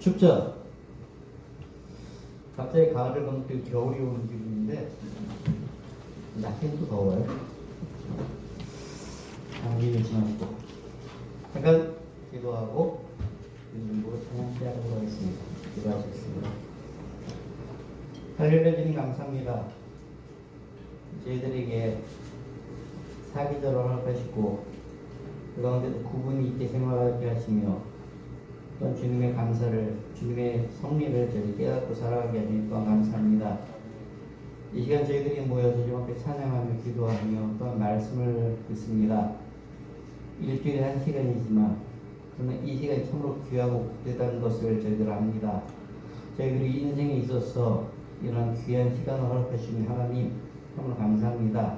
춥죠? 갑자기 가을을 넘고 겨울이 오는 기분인데 낮에는 또 더워요. 감기 조심하시고 잠깐 기도하고 이름으로 찬양하도록 하겠습니다. 기도하셨습니다. 할렐루야 주님 감사합니다. 저희들에게 사기절을 허락하시고 그 가운데도 구분이 있게 생활하게 하시며 또한 주님의 감사를 주님의 섭리를 저희 깨닫고 살아가게 하시니 또한 감사합니다. 이 시간 저희들이 모여서 주 앞에 찬양하며 기도하며 또한 말씀을 듣습니다. 일주일에 한 시간이지만 그러나 이 시간이 참으로 귀하고 복되다는 것을 저희들 압니다. 저희들이 인생에 있어서 이런 귀한 시간을 허락하시는 하나님 참으로 감사합니다.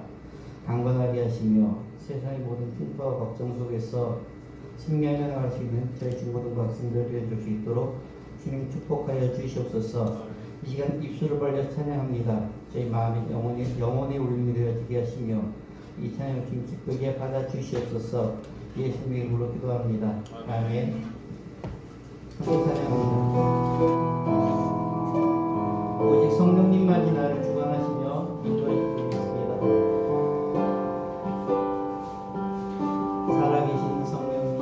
강건하게 하시며 세상의 모든 풍파와 걱정 속에서 승리하며 나갈 수 있는 저희 중고등부 학생들 되어줄 수 있도록 주님 축복하여 주시옵소서. 이 시간 입술을 벌려 찬양합니다. 저희 마음이 영원히 울림이 되어지게 하시며 이 찬양을 주님 기쁘게 받아 주시옵소서. 예수님의 이름으로 기도합니다. 아멘. 함께 찬양합니다. 오직 성령님만이 나를 주관하시며 인도해 주시겠습니다. 살아계신 성령님,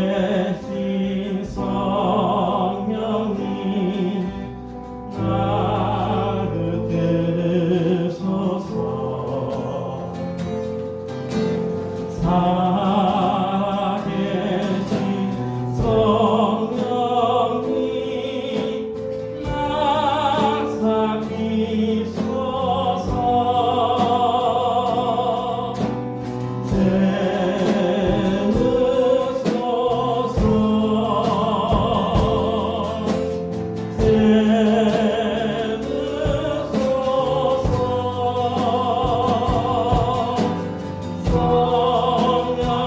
살아계신 성령님, 나를 들으소서. 살아계신 성령님, 나 살리소서. 성령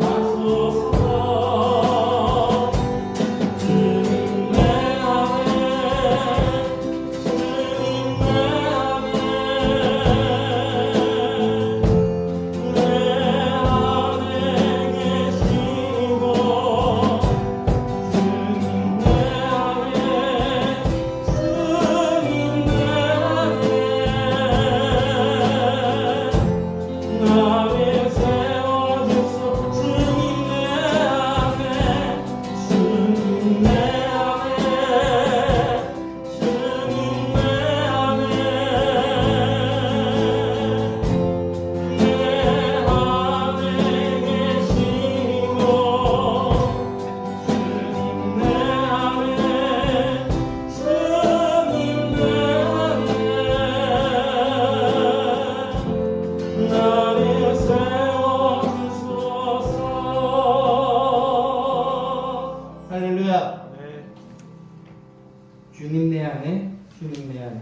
하소서 주님 내 안에 주님 내 안에 내 안에 계시고 주님 내 안에 주님 내 안에 나를 세워주소 주님 내 안에 주님 내 안에 주님 내 안에 내 안에 계시고 주님 내 안에 주님 내 안에 나를 세워주소서. 할렐루야. 네. 주님 내 안에, 주님 내 안에,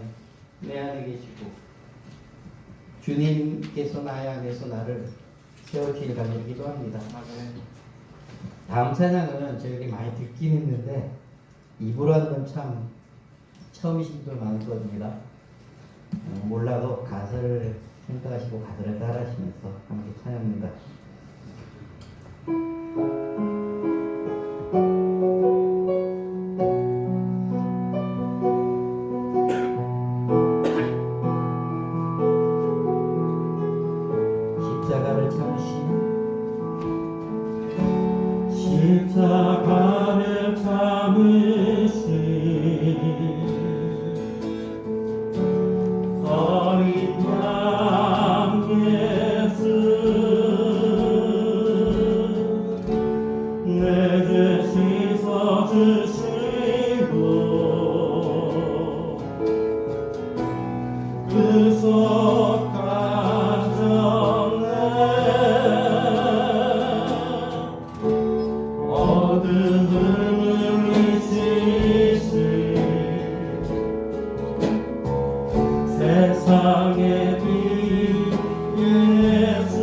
내 안에 계시고 주님께서 나의 안에서 나를 세우길 간절히 기도합니다. 다음 찬양은 저에게 많이 듣긴 했는데 입으로 하는 건 참 처음이신 분들 많을 겁니다. 몰라도 가사를 생각하시고 가사를 따라하시면서 함께 찬양합니다. 십자가를 참으신 십자가를 참으신 어린 양 예수 내게 씻어주시고 그 속 가졌네 어둠을 이기신 세상의 빛 예수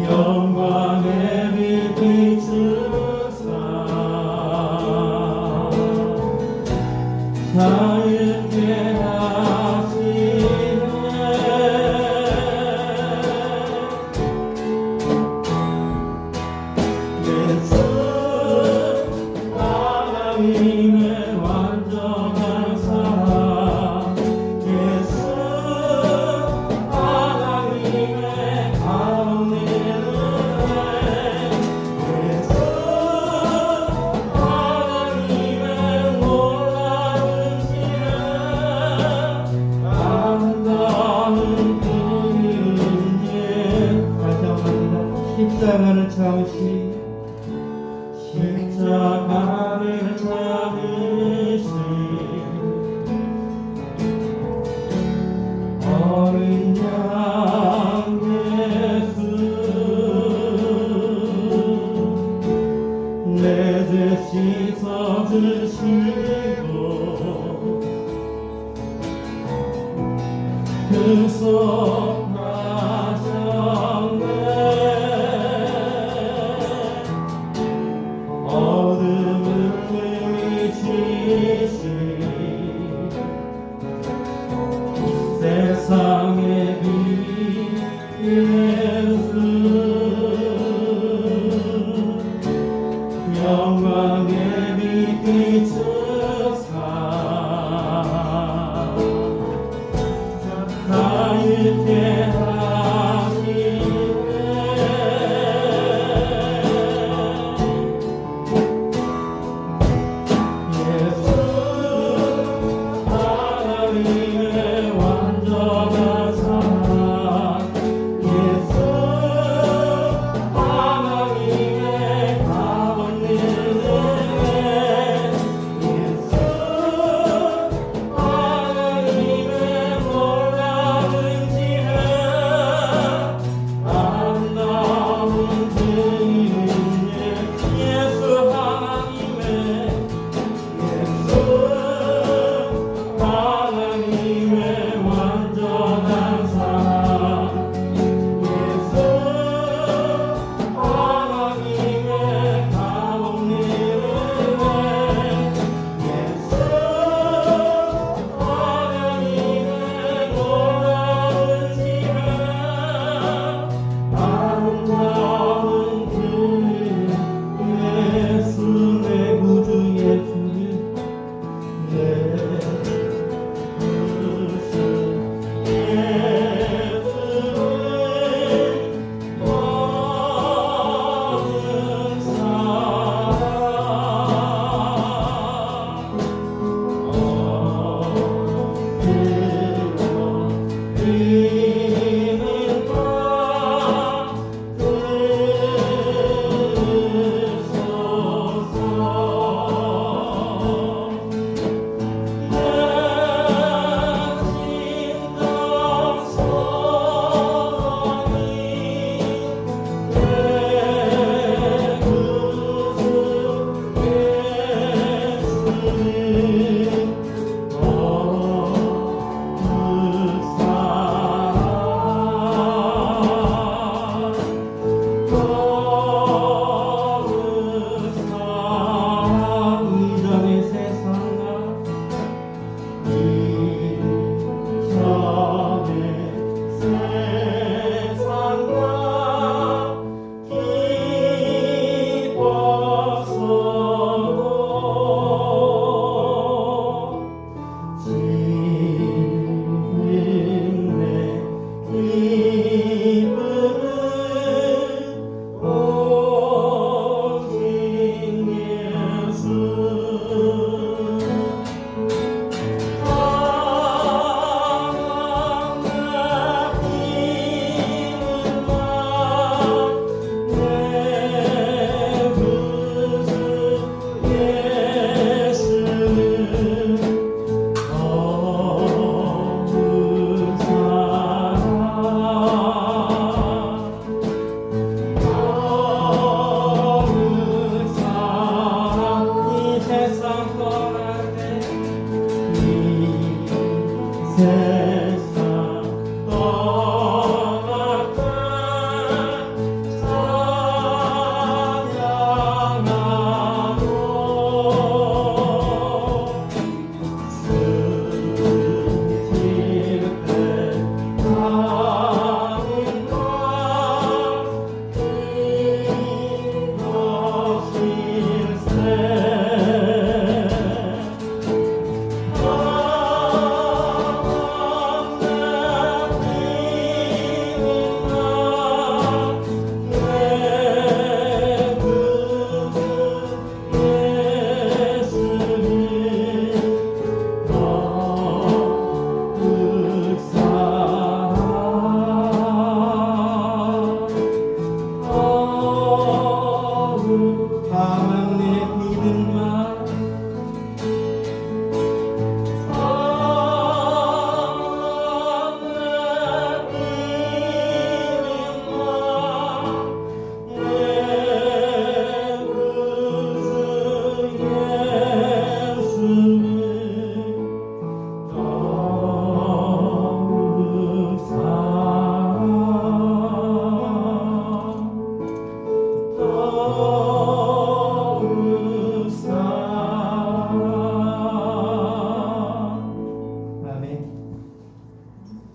영광의 빛 비추사 자유케 하시네 예수 하나님의 완전한 사랑 예수 하나님의 가운데 예수 하나님의 놀라운 지혜 아름다운 그 은혜 다시 한번 합니다. 십자가를 참으신 십자가를 참으신 어린 양 예수 내 죄 씻어주시고 그 속 가셨네 어둠을 이기신 세상의 빛 예수 영광의 빛 비추사 자유케 하나님의 놀라운 지혜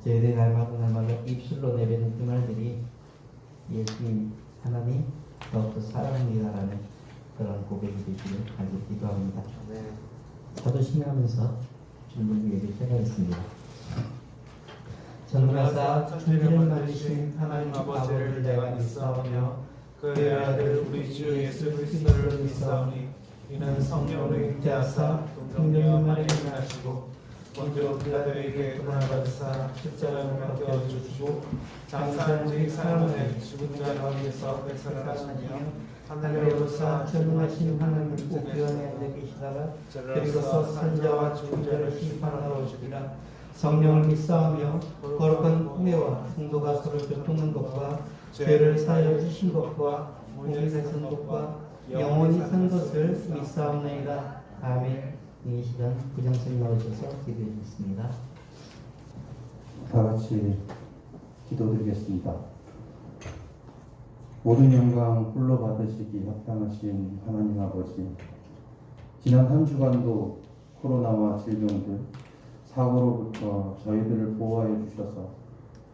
저희들이 날마다 입술로 내뱉는 그 말들이 예수님 하나님 더욱더 사랑합니다라는 그런 고백이 되기를 간절히 기도합니다. 저도 신뢰하면서 준비를 시작하겠습니다. 전능하사 천지를 만드신 하나님 아버지를 내가 믿사오며 그의 아들 우리 주 예수 그리스도를 믿사오니 이는 성령으로 잉태하사 동정녀 마리아를 하시고 먼저 빌라도에게 고난을 받으사 십자가에 맡겨 주시고 장사한 지 사흘 죽은 자 가운데서 살아나시며 하늘에 오르사 전능하신 하나님 우편에 앉아 계시다가 그리고서 산자와 죽은 자를 심판하러 오시리라. 성령을 믿사오며 거룩한 후회와 성도가 서로 교통한 것과 죄를 사하여 주신 것과 공의 되신 것과 영원히 산 것을 믿사옵나이다. 아멘. 이 시간 부장님 나오셔서 기도해 주겠습니다. 다 같이 기도드리겠습니다. 모든 영광 홀로 받으시기 합당하신 하나님 아버지, 지난 한 주간도 코로나와 질병들, 사고로부터 저희들을 보호하여 주셔서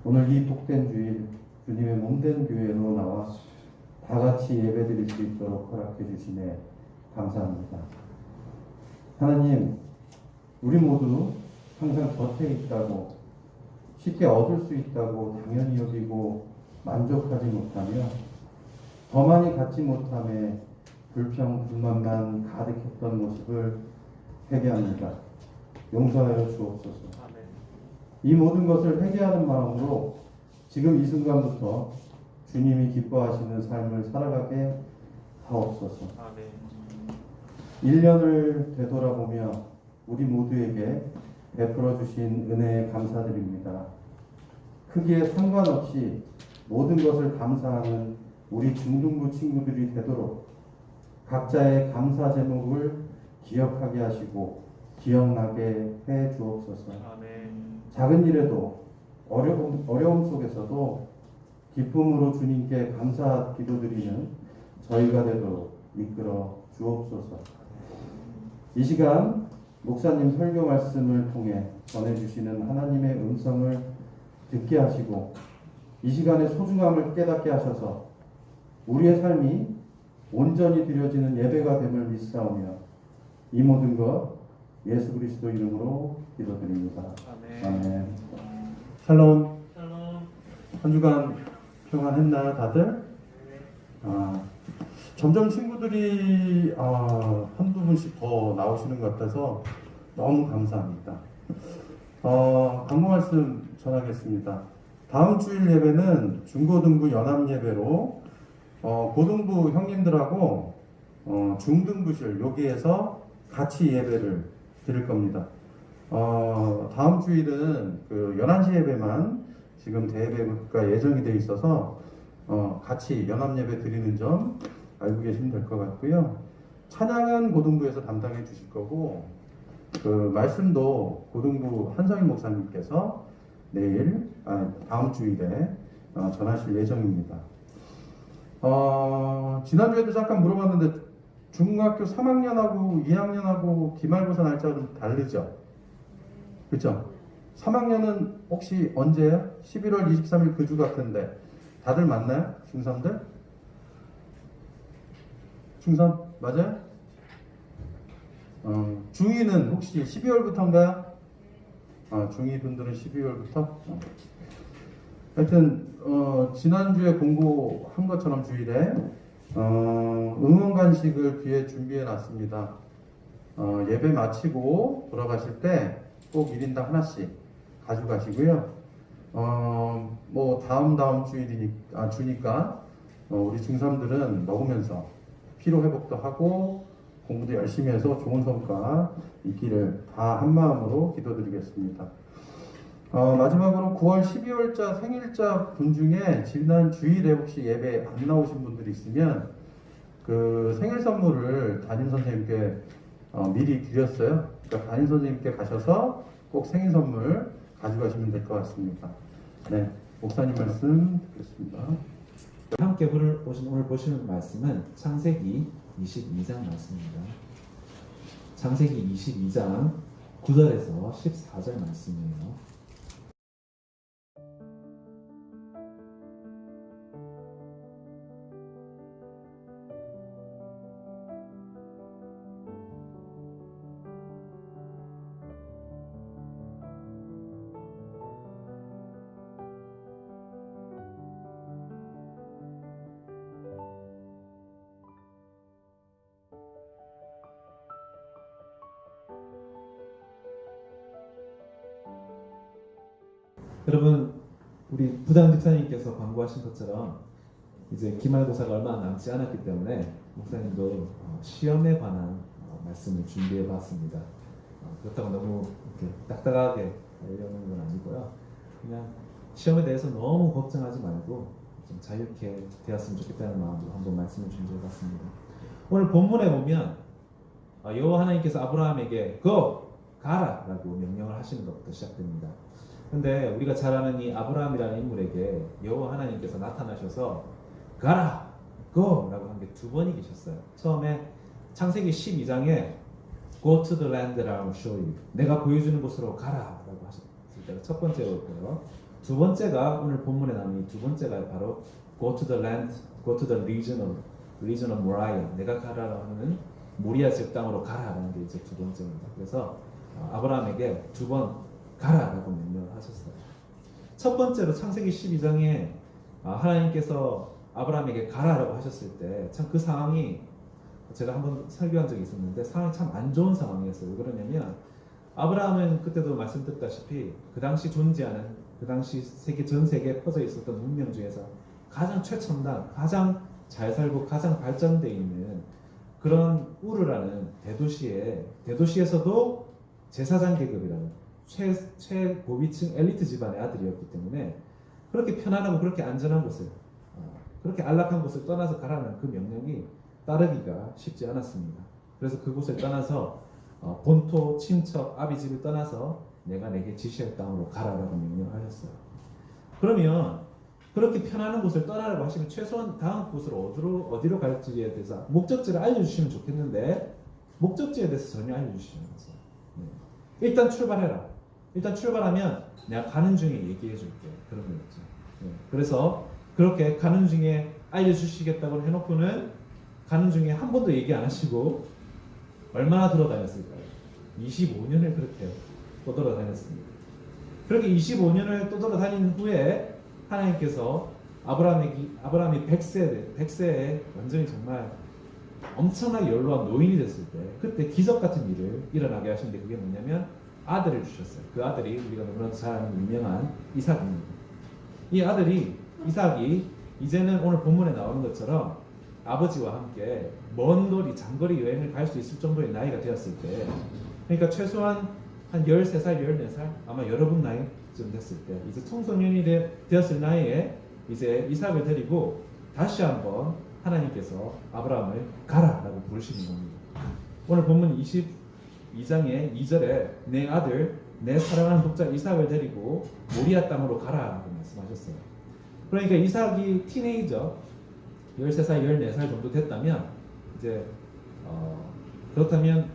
오늘 이 복된 주일 주님의 몸된 교회로 나와 다 같이 예배드릴 수 있도록 허락해 주시네 감사합니다. 하나님, 우리 모두 항상 곁에 있다고 쉽게 얻을 수 있다고 당연히 여기고 만족하지 못하며 더 많이 갖지 못함에 불평, 불만만 가득했던 모습을 회개합니다. 용서하여 주옵소서. 이 모든 것을 회개하는 마음으로 지금 이 순간부터 주님이 기뻐하시는 삶을 살아가게 하옵소서. 1년을 되돌아보며 우리 모두에게 베풀어 주신 은혜에 감사드립니다. 크기에 상관없이 모든 것을 감사하는 우리 중등부 친구들이 되도록 각자의 감사 제목을 기억하게 하시고 기억나게 해 주옵소서. 작은 일에도 어려움 속에서도 기쁨으로 주님께 감사 기도드리는 저희가 되도록 이끌어 주옵소서. 이 시간 목사님 설교 말씀을 통해 전해주시는 하나님의 음성을 듣게 하시고 이 시간의 소중함을 깨닫게 하셔서 우리의 삶이 온전히 드려지는 예배가 됨을 믿사오며 이 모든 것 예수 그리스도 이름으로 기도드립니다. 아멘. 샬롬. 한 주간 평안했나요, 다들? 점점 친구들이 한두 분씩 더 나오시는 것 같아서 너무 감사합니다. 광고 말씀 전하겠습니다. 다음 주일 예배는 중고등부 연합 예배로 고등부 형님들하고 중등부실 여기에서 같이 예배를 드릴 겁니다. 다음 주일은 그 11시 예배만 지금 대예배가 예정이 되어 있어서 같이 연합 예배 드리는 점 알고 계시면 될 것 같고요. 찬양은 고등부에서 담당해 주실 거고 그 말씀도 고등부 한성인 목사님께서 다음 주일에 전하실 예정입니다. 지난주에도 잠깐 물어봤는데 중학교 3학년하고 2학년하고 기말고사 날짜가 좀 다르죠? 그렇죠? 3학년은 혹시 언제예요? 11월 23일 그 주 같은데 다들 맞나요? 중3들? 중3 맞아요? 중2는 혹시 12월부터인가요? 중2 분들은 12월부터? 하여튼 지난주에 공고한 것처럼 주일에 응원 간식을 뒤에 준비해 놨습니다. 예배 마치고 돌아가실 때 꼭 1인당 하나씩 가져가시고요. 뭐 다음 주니까 우리 중3들은 먹으면서 피로 회복도 하고 공부도 열심히 해서 좋은 성과 있기를 다 한마음으로 기도드리겠습니다. 마지막으로 9월 12월자 생일자 분 중에 지난 주일에 혹시 예배 안 나오신 분들이 있으면 그 생일 선물을 담임 선생님께 미리 드렸어요. 그러니까 담임 선생님께 가셔서 꼭 생일 선물 가져가시면 될 것 같습니다. 네, 목사님 말씀 듣겠습니다. 함께 오늘 보시는 말씀은 창세기 22장 말씀입니다. 창세기 22장 9절에서 14절 말씀이에요. 여러분, 우리 부장 집사님께서 광고하신 것처럼 이제 기말고사가 얼마 남지 않았기 때문에 목사님도 시험에 관한 말씀을 준비해 봤습니다. 그렇다고 너무 이렇게 딱딱하게 하려는 건 아니고요. 그냥 시험에 대해서 너무 걱정하지 말고 좀 자유롭게 되었으면 좋겠다는 마음으로 한번 말씀을 준비해 봤습니다. 오늘 본문에 보면 여호와 하나님께서 아브라함에게 가라 라고 명령을 하시는 것부터 시작됩니다. 근데 우리가 잘 아는 이 아브라함이라는 인물에게 여호와 하나님께서 나타나셔서 가라 go 라고 한 게 두 번이 계셨어요. 처음에 창세기 12장에 go to the land that I will show you, 내가 보여주는 곳으로 가라 라고 하셨을 때가 첫 번째였고요. 두 번째가 오늘 본문에 나오는 이 두 번째가 바로 go to the land, go to the region of Moriah, 내가 가라라고 하는 모리아 지역 땅으로 가라라는 게 이제 두 번째입니다. 그래서 아브라함에게 두 번 가라라고 명령을 하셨어요. 첫 번째로 창세기 12장에 하나님께서 아브라함에게 가라라고 하셨을 때 참 그 상황이, 제가 한번 설교한 적이 있었는데 상황이 참 안 좋은 상황이었어요. 왜 그러냐면 아브라함은 그때도 말씀드렸다시피 그 당시 존재하는, 그 당시 전 세계에 퍼져 있었던 문명 중에서 가장 최첨단, 가장 잘 살고 가장 발전되어 있는 그런 우르라는 대도시에서도 제사장 계급이라는 최고위층 엘리트 집안의 아들이었기 때문에 그렇게 편안하고 그렇게 안전한 곳을, 그렇게 안락한 곳을 떠나서 가라는 그 명령이 따르기가 쉽지 않았습니다. 그래서 그곳을 떠나서 본토, 친척, 아비 집을 떠나서 내가 내게 지시할 땅으로 가라라고 명령하셨어요. 그러면 그렇게 편안한 곳을 떠나라고 하시면 최소한 다음 곳으로 어디로 갈지에 대해서 목적지를 알려주시면 좋겠는데 목적지에 대해서 전혀 알려주시지 않았어요. 일단 출발해라. 일단 출발하면 내가 가는 중에 얘기해 줄게. 그런 거였죠. 그래서 그렇게 가는 중에 알려주시겠다고 해놓고는 가는 중에 한 번도 얘기 안 하시고 얼마나 돌아다녔을까요? 25년을 그렇게 또 돌아다녔습니다. 그렇게 25년을 또 돌아다닌 후에 하나님께서 아브라함이 100세에 완전히 정말 엄청나게 연로한 노인이 됐을 때 그때 기적 같은 일을 일어나게 하신데 그게 뭐냐면 아들을 주셨어요. 그 아들이 우리가 너무나도 잘 아는 유명한 이삭입니다. 이 아들이 이삭이 이제는 오늘 본문에 나오는 것처럼 아버지와 함께 먼 거리, 장거리 여행을 갈 수 있을 정도의 나이가 되었을 때, 그러니까 최소한 한 13살, 14살, 아마 여러분 나이쯤 됐을 때, 이제 청소년이 되었을 나이에 이제 이삭을 데리고 다시 한번 하나님께서 아브라함을 가라라고 부르시는 겁니다. 오늘 본문 22장의 2절에 내 아들, 내 사랑하는 독자 이삭을 데리고 모리아 땅으로 가라라고 말씀하셨어요. 그러니까 이삭이 티네이저 13살, 14살 정도 됐다면 이제 그렇다면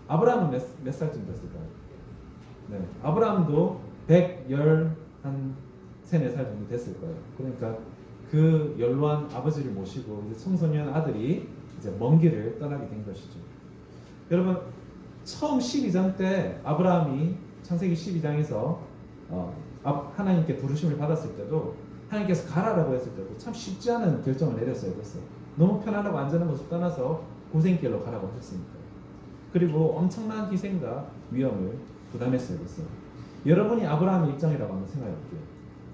아브라함은 몇 살쯤 됐을까요? 네, 아브라함도 113, 4살 정도 됐을 거예요. 그러니까 그 연로한 아버지를 모시고 이제 청소년 아들이 이제 먼 길을 떠나게 된 것이죠. 여러분, 처음 12장 때 아브라함이 창세기 12장에서 하나님께 부르심을 받았을 때도 하나님께서 가라라고 했을 때도 참 쉽지 않은 결정을 내렸어야 됐어요. 너무 편안하고 안전한 곳을 떠나서 고생길로 가라고 하셨으니까. 그리고 엄청난 희생과 위험을 부담했어야 됐어요. 여러분이 아브라함의 입장이라고 한번 생각해 볼게요.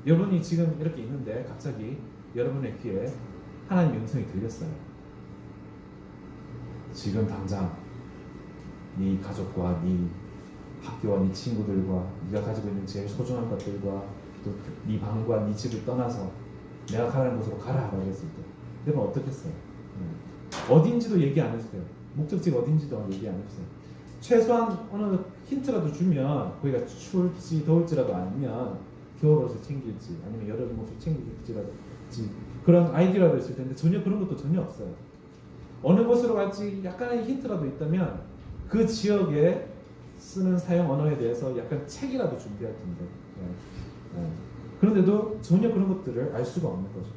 여러분이 지금 이렇게 있는데 갑자기 여러분의 귀에 하나님의 음성이 들렸어요. 지금 당장 네 가족과 네 학교와 네 친구들과 네가 가지고 있는 제일 소중한 것들과 또 네 방과 네 집을 떠나서 내가 가라는 곳으로 가라라고 했을 때 여러분 어떻겠어요? 어딘지도 얘기 안 해주세요. 목적지가 어딘지도 얘기 안 해주세요. 최소한 어느 힌트라도 주면 거기가 추울지 더울지라도 알면 겨울옷을 챙길지 아니면 여름 옷을 챙길지 그런 아이디어라도 있을 텐데 전혀 그런 것도 전혀 없어요. 어느 곳으로 갈지 약간의 힌트라도 있다면 그 지역에 쓰는 사용 언어에 대해서 약간 책이라도 준비할 텐데 그런데도 전혀 그런 것들을 알 수가 없는 거죠.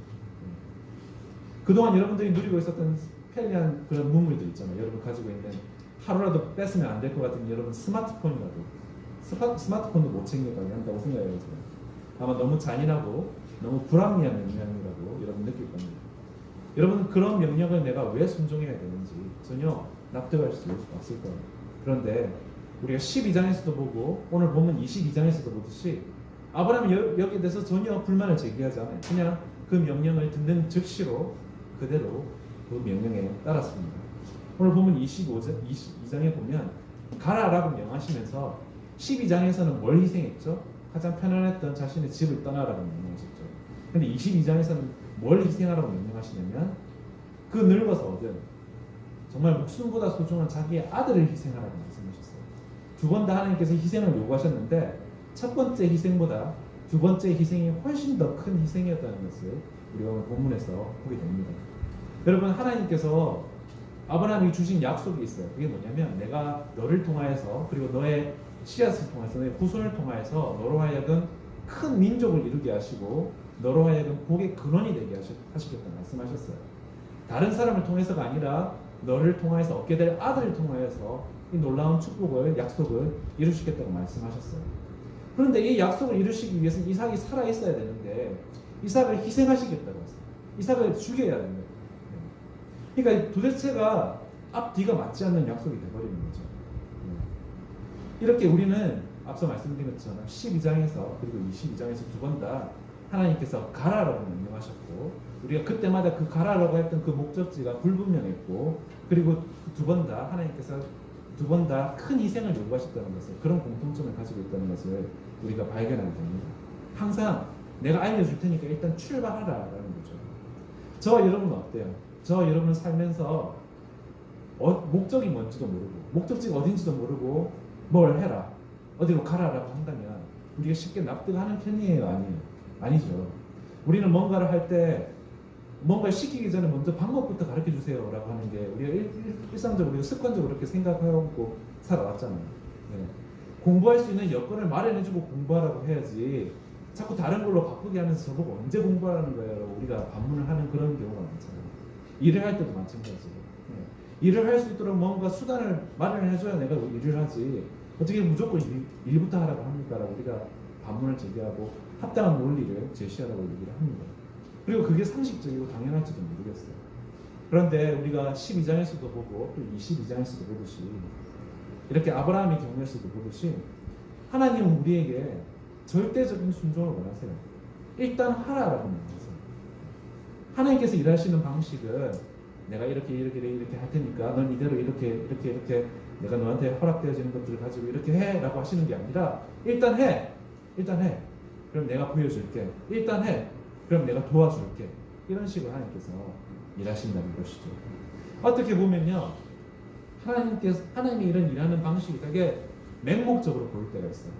그동안 여러분들이 누리고 있었던 편리한 그런 문물들 있잖아요. 여러분 가지고 있는 하루라도 뺏으면 안 될 것 같은 여러분 스마트폰이라도 스마트폰도 못 챙겨가게 한다고 생각해요. 아마 너무 잔인하고 너무 불합리한 명령이라고 여러분 느낄 겁니다. 여러분 그런 명령을 내가 왜 순종해야 되는지 전혀 납득할 수 없을 거예요. 그런데 우리가 12장에서도 보고 오늘 보면 22장에서도 보듯이 아브라함이 여기에 대해서 전혀 불만을 제기하지 않아요. 그냥 그 명령을 듣는 즉시로 그대로 그 명령에 따랐습니다. 오늘 보면 22장에 보면 가라라고 명하시면서 12장에서는 뭘 희생했죠? 가장 편안했던 자신의 집을 떠나라고 명령하셨죠. 근데 22장에서는 뭘 희생하라고 명령하시냐면 그 늙어서든 정말 목숨보다 소중한 자기의 아들을 희생하라고 말씀하셨어요. 두 번 다 하나님께서 희생을 요구하셨는데 첫 번째 희생보다 두 번째 희생이 훨씬 더 큰 희생이었다는 것을 우리가 오늘 본문에서 보게 됩니다. 여러분, 하나님께서 아브라함이 주신 약속이 있어요. 그게 뭐냐면 내가 너를 통하여서 그리고 너의 씨앗을 통해서 너의 후손을 통하여서 너로 하여금 큰 민족을 이루게 하시고 너로 하여금 복의 근원이 되게 하시겠다 말씀하셨어요. 다른 사람을 통해서가 아니라 너를 통하여서 얻게 될 아들을 통하여서 이 놀라운 축복을 약속을 이루시겠다고 말씀하셨어요. 그런데 이 약속을 이루시기 위해서 이삭이 살아 있어야 되는데 이삭을 희생하시겠다고 했어요. 이삭을 죽여야 되는 거예요. 그러니까 도대체가 앞뒤가 맞지 않는 약속이 되어버리는 거죠. 이렇게 우리는 앞서 말씀드린 것처럼 12장에서 그리고 22장에서 두 번 다 하나님께서 가라라고 명령하셨고 우리가 그때마다 그 가라라고 했던 그 목적지가 불분명했고 그리고 두 번 다 하나님께서 두 번 다 큰 희생을 요구하셨다는 것을 그런 공통점을 가지고 있다는 것을 우리가 발견하게 됩니다. 항상 내가 알려줄 테니까 일단 출발하라라는 거죠. 저와 여러분은 어때요? 저와 여러분은 살면서 목적이 뭔지도 모르고 목적지가 어딘지도 모르고 뭘 해라 어디로 가라라고 한다면 우리가 쉽게 납득하는 편이에요? 아니에요? 아니죠. 우리는 뭔가를 할 때 뭔가를 시키기 전에 먼저 방법부터 가르쳐 주세요 라고 하는 게 우리가 일상적으로 우리가 습관적으로 그렇게 생각하고 살아왔잖아요. 네. 공부할 수 있는 여건을 마련해주고 공부하라고 해야지 자꾸 다른 걸로 바꾸게 하면서 저보고 언제 공부하라는 거예요? 우리가 반문을 하는 그런 경우가 많잖아요. 일을 할 때도 마찬가지고 일을 할 수 있도록 뭔가 수단을 마련해줘야 내가 일을 하지 어떻게 무조건 일부터 하라고 합니까? 라고 우리가 반문을 제기하고 합당한 논리를 제시하라고 얘기를 합니다. 그리고 그게 상식적이고 당연할지도 모르겠어요. 그런데 우리가 12장에서도 보고 또 22장에서도 보듯이 이렇게 아브라함의 경우에서도 보듯이 하나님은 우리에게 절대적인 순종을 원하세요. 일단 하라라고 말하세요. 하나님께서 일하시는 방식은 내가 이렇게 할 테니까 넌 이대로 이렇게 내가 너한테 허락되어지는 것들을 가지고 이렇게 해라고 하시는 게 아니라 일단 해. 그럼 내가 보여줄게. 일단 해. 그럼 내가 도와줄게. 이런 식으로 하나님께서 일하신다는 것이죠. 어떻게 보면요, 하나님이 이런 일하는 방식이 되게 맹목적으로 보일 때가 있어요.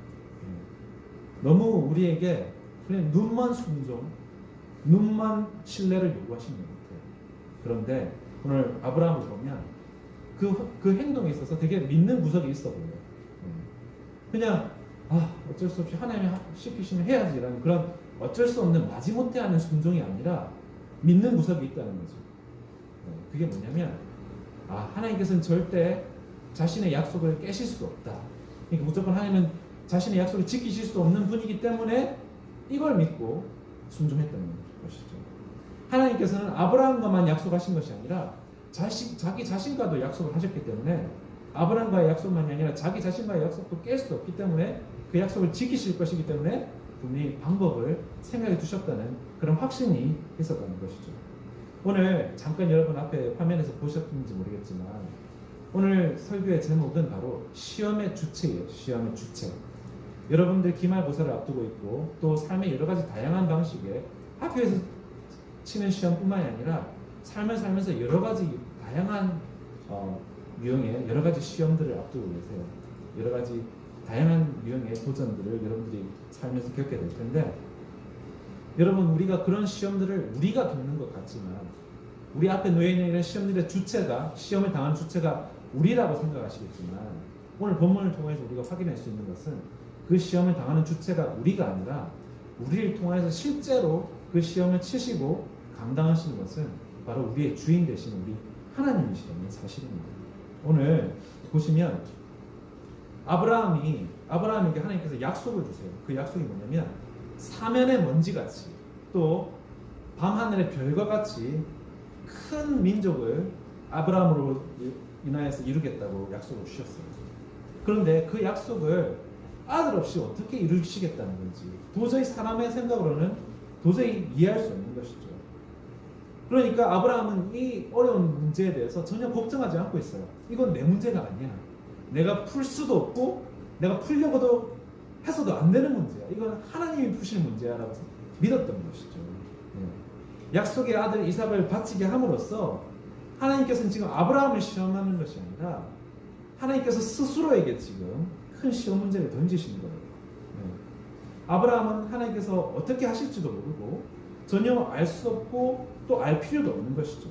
너무 우리에게 그냥 눈만 순종, 눈만 신뢰를 요구하시는 것 같아요. 그런데 오늘 아브라함을 보면 그 행동에 있어서 되게 믿는 구석이 있어 보여요. 그냥 어쩔 수 없이 하나님이 시키시면 해야지라는 그런 어쩔 수 없는 마지못해 하는 순종이 아니라 믿는 구석이 있다는 거죠. 그게 뭐냐면 하나님께서는 절대 자신의 약속을 깨실 수 없다. 그러니까 무조건 하나님은 자신의 약속을 지키실 수 없는 분이기 때문에 이걸 믿고 순종했다는 것이죠. 하나님께서는 아브라함과만 약속하신 것이 아니라 자기 자신과도 약속을 하셨기 때문에 아브라함과의 약속만이 아니라 자기 자신과의 약속도 깰 수 없기 때문에 그 약속을 지키실 것이기 때문에 분명히 방법을 생각해 두셨다는 그런 확신이 있었다는 것이죠. 오늘 잠깐 여러분 앞에 화면에서 보셨는지 모르겠지만 오늘 설교의 제목은 바로 시험의 주체예요. 시험의 주체. 여러분들 기말고사를 앞두고 있고 또 삶의 여러 가지 다양한 방식의 학교에서 치는 시험뿐만이 아니라 삶을 살면서 여러 가지 다양한 유형의 여러 가지 시험들을 앞두고 계세요. 여러 가지 다양한 유형의 도전들을 여러분들이 살면서 겪게 될 텐데 여러분 우리가 그런 시험들을 우리가 겪는 것 같지만 우리 앞에 놓여있는 이런 시험들의 주체가 시험을 당하는 주체가 우리라고 생각하시겠지만 오늘 본문을 통해서 우리가 확인할 수 있는 것은 그 시험을 당하는 주체가 우리가 아니라 우리를 통해서 실제로 그 시험을 치시고 감당하시는 것은 바로 우리의 주인 되신 우리 하나님이시라는 사실입니다. 오늘 보시면 아브라함에게 하나님께서 약속을 주세요. 그 약속이 뭐냐면 사면의 먼지같이 또 밤하늘의 별과 같이 큰 민족을 아브라함으로 인하여서 이루겠다고 약속을 주셨어요. 그런데 그 약속을 아들 없이 어떻게 이루시겠다는 건지 도저히 사람의 생각으로는 도저히 이해할 수 없는 것이죠. 그러니까 아브라함은 이 어려운 문제에 대해서 전혀 걱정하지 않고 있어요. 이건 내 문제가 아니야. 내가 풀 수도 없고 내가 풀려고도 해서도 안 되는 문제야. 이건 하나님이 푸실 문제야라고 믿었던 것이죠. 약속의 아들 이삭을 바치게 함으로써 하나님께서는 지금 아브라함을 시험하는 것이 아니라 하나님께서 스스로에게 지금 큰 시험 문제를 던지시는 거예요. 아브라함은 하나님께서 어떻게 하실지도 모르고 전혀 알 수 없고 또 알 필요도 없는 것이죠.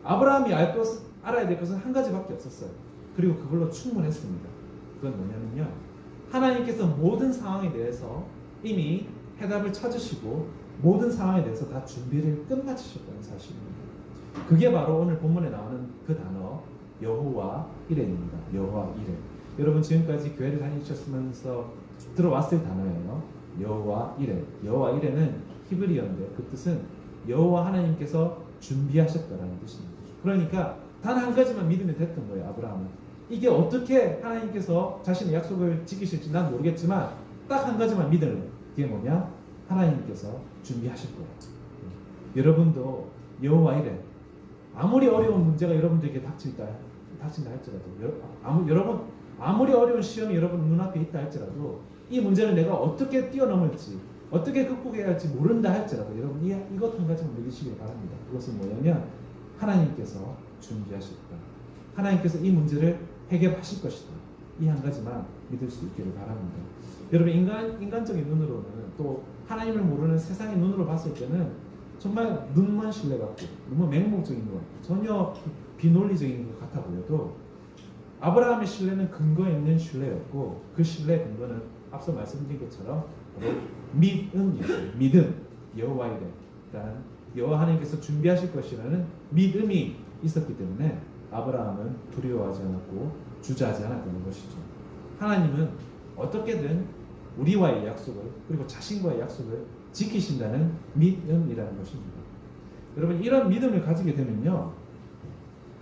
아브라함이 알아야 될 것은 한 가지밖에 없었어요. 그리고 그걸로 충분했습니다. 그건 뭐냐면요, 하나님께서 모든 상황에 대해서 이미 해답을 찾으시고 모든 상황에 대해서 다 준비를 끝마치셨다는 사실입니다. 그게 바로 오늘 본문에 나오는 그 단어 여호와 이레입니다. 여호와 이레. 여러분 지금까지 교회를 다니셨으면서 들어왔을 단어예요. 여호와 이레. 여호와 이레는 히브리어인데 그 뜻은 여호와 하나님께서 준비하셨다라는 뜻입니다. 그러니까 단 한 가지만 믿으면 됐던 거예요. 아브라함은. 이게 어떻게 하나님께서 자신의 약속을 지키실지 난 모르겠지만 딱 한 가지만 믿으면 그게 뭐냐? 하나님께서 준비하실 거예요. 여러분도 여호와 이레. 아무리 어려운 문제가 여러분들에게 닥친다 할지라도 여러분 아무리 어려운 시험이 여러분 눈앞에 있다 할지라도 이 문제를 내가 어떻게 뛰어넘을지 어떻게 극복해야 할지 모른다 할지라도 여러분 이것 한 가지만 믿으시길 바랍니다. 그것은 뭐냐면 하나님께서 준비하실 거다. 하나님께서 이 문제를 해결하실 것이다. 이 한 가지만 믿을 수 있기를 바랍니다. 여러분 인간적인 눈으로는 또 하나님을 모르는 세상의 눈으로 봤을 때는 정말 눈만 신뢰받고 너무 맹목적인 것 같고 전혀 비논리적인 것 같아 보여도 아브라함의 신뢰는 근거 있는 신뢰였고 그 신뢰의 근거는 앞서 말씀드린 것처럼 바로 믿음이었어요. 믿음, 여호와 이레. 그러니까 여호와 하나님께서 준비하실 것이라는 믿음이 있었기 때문에 아브라함은 두려워하지 않았고 주저하지 않았다는 것이죠. 하나님은 어떻게든 우리와의 약속을 그리고 자신과의 약속을 지키신다는 믿음이라는 것입니다. 여러분 이런 믿음을 가지게 되면요,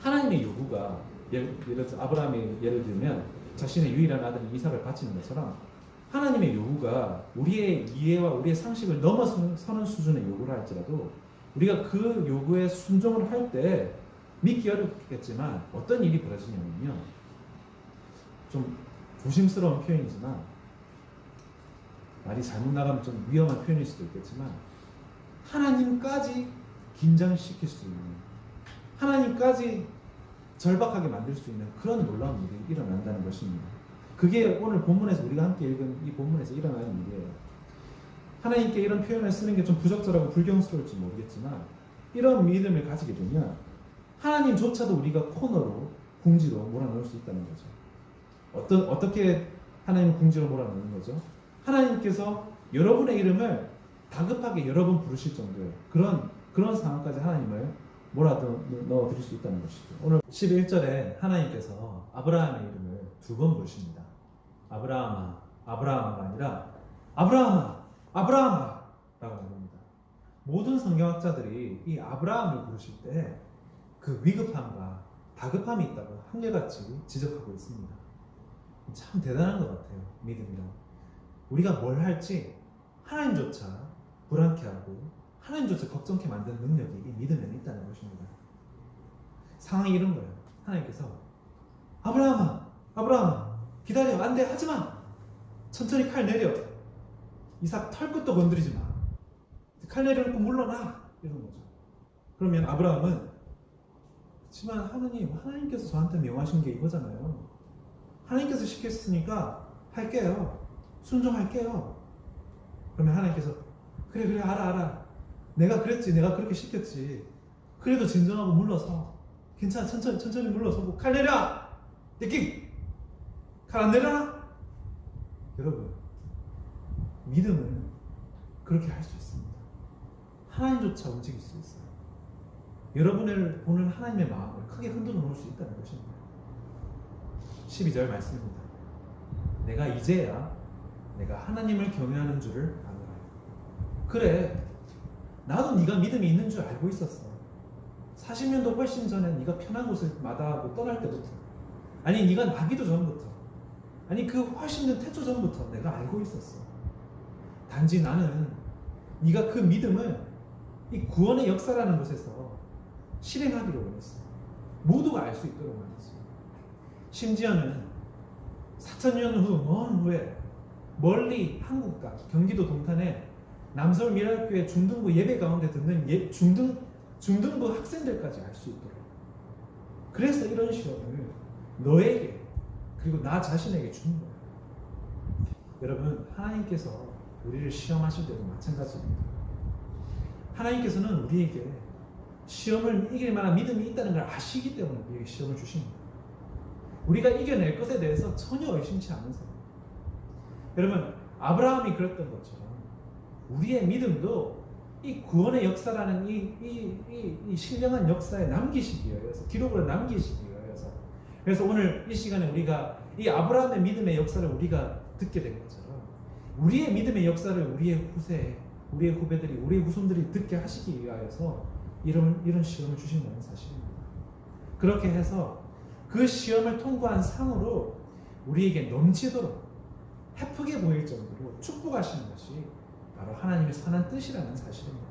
하나님의 요구가 예를 들어서 아브라함이 예를 들면 자신의 유일한 아들 이삭을 바치는 것처럼 하나님의 요구가 우리의 이해와 우리의 상식을 넘어서는 수준의 요구를 할지라도 우리가 그 요구에 순종을 할 때 믿기 어렵겠지만 어떤 일이 벌어지냐면요, 좀 조심스러운 표현이지만 말이 잘못 나가면 좀 위험한 표현일 수도 있겠지만 하나님까지 긴장시킬 수 있는, 하나님까지 절박하게 만들 수 있는 그런 놀라운 일이 일어난다는 것입니다. 그게 오늘 본문에서 우리가 함께 읽은 이 본문에서 일어나는 일이에요. 하나님께 이런 표현을 쓰는 게 좀 부적절하고 불경스러울지 모르겠지만 이런 믿음을 가지게 되면 하나님조차도 우리가 코너로 궁지로 몰아넣을 수 있다는 거죠. 어떻게 하나님 궁지로 몰아넣는 거죠? 하나님께서 여러분의 이름을 다급하게 여러 번 부르실 정도의 그런 상황까지 하나님을 몰아넣어 드릴 수 있다는 것이죠. 오늘 11절에 하나님께서 아브라함의 이름을 2번 부르십니다. 아브라함아, 아브라함아가 아니라 아브라함아, 아브라함아 라고 부릅니다. 모든 성경학자들이 이 아브라함을 부르실 때 그 위급함과 다급함이 있다고 한결같이 지적하고 있습니다. 참 대단한 것 같아요. 믿음이란. 우리가 뭘 할지 하나님조차 불안케하고 하나님조차 걱정케 만드는 능력이 이 믿음에 있다는 것입니다. 상황이 이런 거예요. 하나님께서 아브라함아, 아브라함아, 기다려, 안 돼, 하지마, 천천히 칼 내려, 이삭 털끝도 건드리지 마, 칼 내려놓고 물러나, 이런 거죠. 그러면 아브라함은 그렇지만 하나님께서 저한테 명하신 게 이거잖아요. 하나님께서 시켰으니까 할게요, 순종할게요. 그러면 하나님께서 그래 알아, 내가 그랬지, 내가 그렇게 시켰지. 그래도 진정하고 물러서, 괜찮아, 천천히 물러서고 칼 내려, 내끼 칼 안 내려나? 여러분, 믿음은 그렇게 할 수 있습니다. 하나님조차 움직일 수 있어요. 여러분을 보는 하나님의 마음을 크게 흔들어 놓을 수 있다는 것입니다. 12절 말씀입니다. 내가 이제야 내가 하나님을 경외하는 줄을 아노라. 그래, 나도 네가 믿음이 있는 줄 알고 있었어. 40년도 훨씬 전에 네가 편한 곳을 마다하고 떠날 때부터, 아니 네가 나기도 전부터 아니 그 훨씬 더 태초 전부터 내가 알고 있었어. 단지 나는 네가 그 믿음을 이 구원의 역사라는 곳에서 실행하기를 원했어. 모두가 알 수 있도록 말이지. 심지어는 4,000년 후 먼 후에 멀리 한국과 경기도 동탄에 남서울 미랄교회 중등부 예배 가운데 듣는 중등부 학생들까지 알 수 있도록. 그래서 이런 시험을 너에게 그리고 나 자신에게 주는 거예요. 여러분, 하나님께서 우리를 시험하실 때도 마찬가지입니다. 하나님께서는 우리에게 시험을 이길 만한 믿음이 있다는 걸 아시기 때문에 우리에게 시험을 주십니다. 우리가 이겨낼 것에 대해서 전혀 의심치 않은 사람. 여러분, 아브라함이 그랬던 것처럼 우리의 믿음도 이 구원의 역사라는 이 신령한 역사에 남기시기 위해서, 기록으로 남기시기 위해서. 그래서 오늘 이 시간에 우리가 이 아브라함의 믿음의 역사를 우리가 듣게 된 것처럼 우리의 믿음의 역사를 우리의 후세, 우리의 후배들이, 우리의 후손들이 듣게 하시기 위하여서 이런 시험을 주신다는 사실입니다. 그렇게 해서 그 시험을 통과한 상으로 우리에게 넘치도록 해프게 보일 정도로 축복하시는 것이 바로 하나님의 선한 뜻이라는 사실입니다.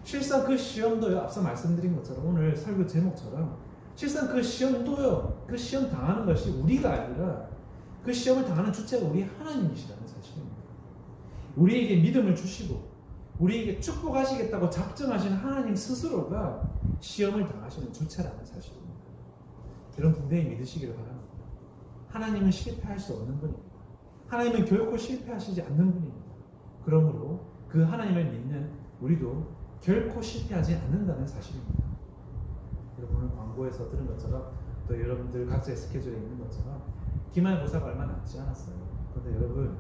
실상 그 시험도요, 앞서 말씀드린 것처럼 오늘 설교 제목처럼 실상 그 시험도요, 그 시험 당하는 것이 우리가 아니라 그 시험을 당하는 주체가 우리 하나님이시라는 사실입니다. 우리에게 믿음을 주시고 우리에게 축복하시겠다고 작정하신 하나님 스스로가 시험을 당하시는 주체라는 사실입니다. 여러분 분명히 믿으시기를 바랍니다. 하나님은 실패할 수 없는 분입니다. 하나님은 결코 실패하시지 않는 분입니다. 그러므로 그 하나님을 믿는 우리도 결코 실패하지 않는다는 사실입니다. 여러분 오늘 광고에서 들은 것처럼 또 여러분들 각자의 스케줄에 있는 것처럼 기말고사가 얼마 남지 않았어요. 그런데 여러분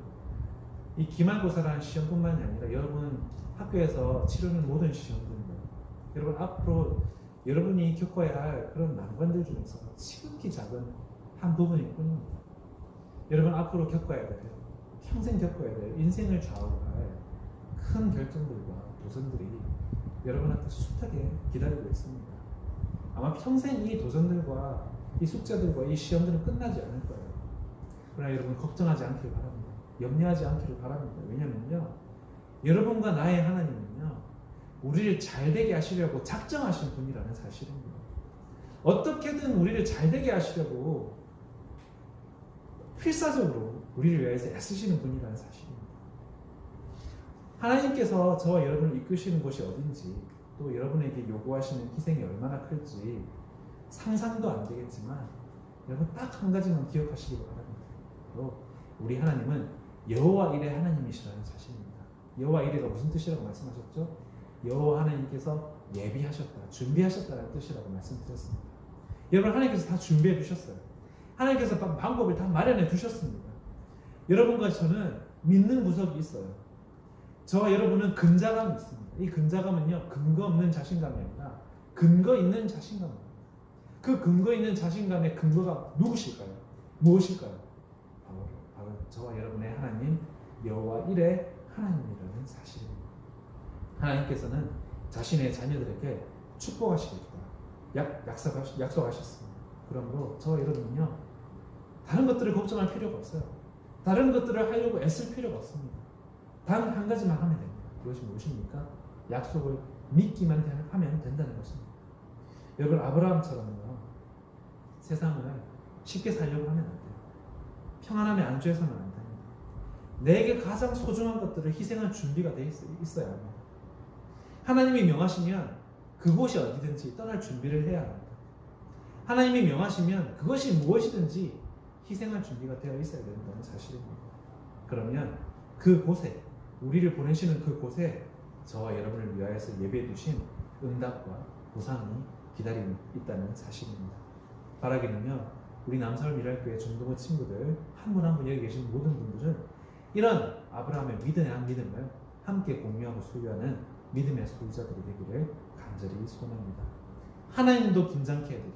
이 기말고사라는 시험뿐만이 아니라 여러분 학교에서 치르는 모든 시험들입니다. 여러분 앞으로 여러분이 겪어야 할 그런 난관들 중에서 지극히 작은 한 부분일 뿐입니다. 여러분 앞으로 겪어야 될, 평생 겪어야 될 인생을 좌우할 큰 결정들과 도전들이 여러분한테 숱하게 기다리고 있습니다. 아마 평생 이 도전들과 이 숙제들과 이 시험들은 끝나지 않을 거예요. 그러나 여러분 걱정하지 않기를 바랍니다. 염려하지 않기를 바랍니다. 왜냐면요, 여러분과 나의 하나님은요, 우리를 잘되게 하시려고 작정하신 분이라는 사실입니다. 어떻게든 우리를 잘되게 하시려고 필사적으로 우리를 위해서 애쓰시는 분이라는 사실입니다. 하나님께서 저와 여러분을 이끄시는 곳이 어딘지, 또 여러분에게 요구하시는 희생이 얼마나 클지 상상도 안 되겠지만 여러분 딱 한 가지만 기억하시기 바랍니다. 바로 우리 하나님은 여호와 일의 하나님이시라는 사실입니다. 여호와 일의가 무슨 뜻이라고 말씀하셨죠? 여호와 하나님께서 예비하셨다, 준비하셨다는 뜻이라고 말씀드렸습니다. 여러분 하나님께서 다 준비해 두셨어요. 하나님께서 방법을 다 마련해 두셨습니다. 여러분과 저는 믿는 구석이 있어요. 저와 여러분은 근자감이 있습니다. 이 근자감은요, 근거 없는 자신감이 아니라 근거 있는 자신감입니다. 그 근거 있는 자신감의 근거가 누구실까요? 무엇일까요? 바로 저와 여러분의 하나님 여호와 일의 하나님이라는 사실입니다. 하나님께서는 자신의 자녀들에게 축복하시겠다 약속하셨습니다. 그러므로 저와 여러분은요, 다른 것들을 걱정할 필요가 없어요. 다른 것들을 하려고 애쓸 필요가 없습니다. 단 한 가지만 하면 됩니다. 그것이 무엇입니까? 약속을 믿기만 하면 된다는 것입니다. 여러분 아브라함처럼요, 세상을 쉽게 살려고 하면 안 돼요. 평안함에 안주해서는 안 됩니다. 내게 가장 소중한 것들을 희생할 준비가 돼 있어야 합니다. 하나님이 명하시면 그곳이 어디든지 떠날 준비를 해야 합니다. 하나님이 명하시면 그것이 무엇이든지 희생할 준비가 되어 있어야 된다는 사실입니다. 그러면 그곳에, 우리를 보내시는 그곳에 저와 여러분을 위하여서 예배해 두신 응답과 보상이 기다리고 있다는 사실입니다. 바라기는요, 우리 남서울 미랄교회 중등부 친구들 한 분 한 분 여기 계신 모든 분들은 이런 아브라함의 위대한 믿음을 함께 공유하고 소유하는 믿음의 소유자들이 되기를 간절히 소원합니다. 하나님도 긴장케 해드리는,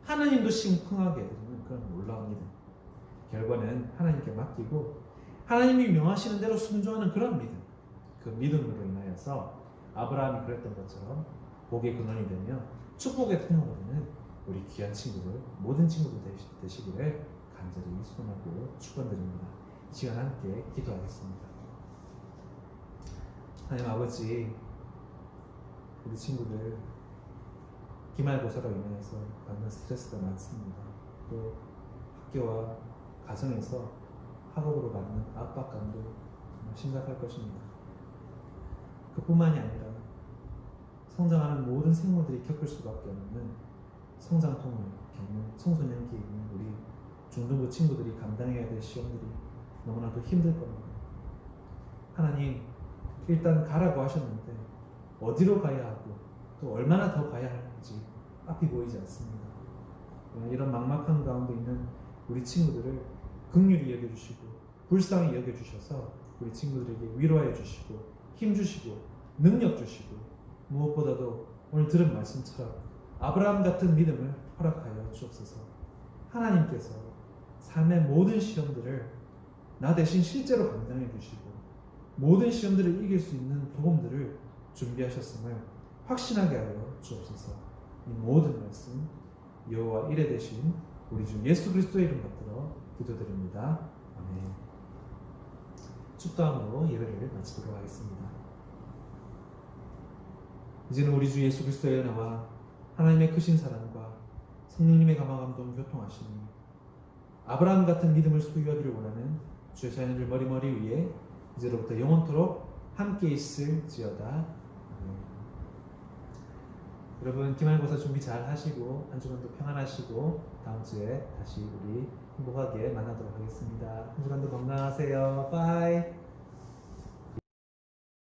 하나님도 심쿵하게 해드리는 그런 놀라운 믿음. 결과는 하나님께 맡기고 하나님이 명하시는 대로 순종하는 그런 믿음. 그 믿음으로 인하여서 아브라함이 그랬던 것처럼 복의 근원이 되며 축복의 통로가 되는 우리 귀한 친구들, 모든 친구들 되시기를 간절히 소원하고 축원드립니다. 이 시간 함께 기도하겠습니다. 하나님 아버지, 우리 친구들 기말고사로 인해서 받는 스트레스가 많습니다. 또 학교와 가정에서 학업으로 받는 압박감도 정말 심각할 것입니다. 그뿐만이 아니라 성장하는 모든 생물들이 겪을 수밖에 없는 성장통을 겪는 청소년기에 있는 우리 중등부 친구들이 감당해야 될 시험들이 너무나도 힘들 겁니다. 하나님, 일단 가라고 하셨는데 어디로 가야 하고 또 얼마나 더 가야 하는지 앞이 보이지 않습니다. 이런 막막한 가운데 있는 우리 친구들을 긍휼히 여겨주시고 불쌍히 여겨주셔서 우리 친구들에게 위로해 주시고 힘 주시고 능력 주시고 무엇보다도 오늘 들은 말씀처럼 아브라함 같은 믿음을 허락하여 주옵소서. 하나님께서 삶의 모든 시험들을 나 대신 실제로 감당해 주시고 모든 시험들을 이길 수 있는 도움들을 준비하셨음을 확신하게 하여 주옵소서. 이 모든 말씀 여호와 이레 되신 우리 주 예수 그리스도의 이름 받들어 기도드립니다. 아멘. 축도함으로 예배를 마치도록 하겠습니다. 이제는 우리 주 예수 그리스도의 은혜와 하나님의 크신 사랑과 성령님의 감화감동 교통하시니 아브라함 같은 믿음을 소유하기를 원하는 주의 자녀들 머리머리 위에 이제로부터 영원토록 함께 있을지어다. 아멘. 여러분 기말고사 준비 잘 하시고 한 주간도 평안하시고 다음 주에 다시 우리 행복하게 만나도록 하겠습니다. 한 주간도 건강하세요. 빠이.